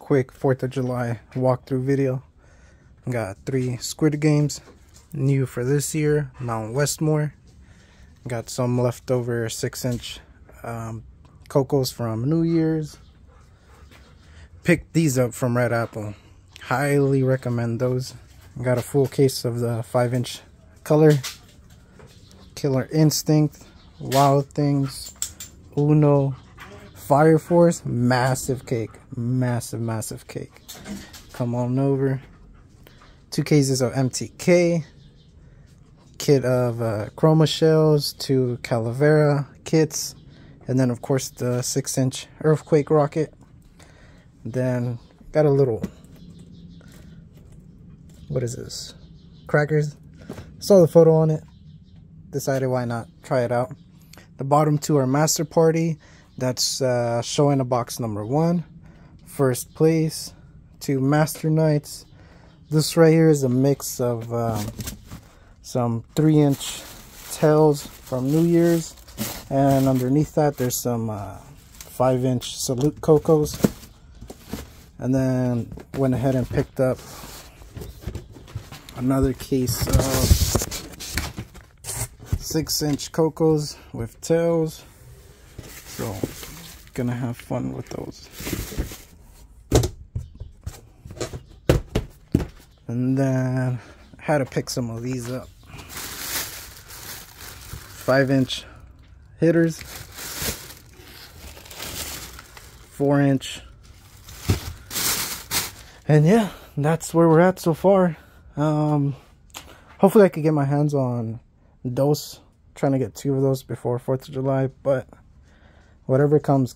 quick 4th of July walkthrough video. Got 3 Squid Games, new for this year, Mount Westmore. Got some leftover 6-inch Cocos from New Year's. Picked these up from Red Apple. Highly recommend those. Got a full case of the 5-inch color. Killer Instinct, Wild Things, Uno, Fire Force, massive cake. Massive cake. Come on over. 2 cases of MTK. Kit of Chroma Shells, 2 Calavera kits. And then of course the 6-inch Earthquake rocket. Then got a little, what is this? Crackers. Saw the photo on it. Decided why not try it out. The bottom 2 are Master Party. That's show in a box number 1. First place. 2 Master Knights. This right here is a mix of some 3-inch tails from New Year's. And underneath that there's some 5-inch Salute Cocos. And then went ahead and picked up another case of 6-inch Cocos with tails. So gonna have fun with those. And then had to pick some of these up. 5-inch hitters, 4-inch. And yeah, that's where we're at so far. Hopefully I could get my hands on those. Trying to get 2 of those before 4th of July, but whatever comes.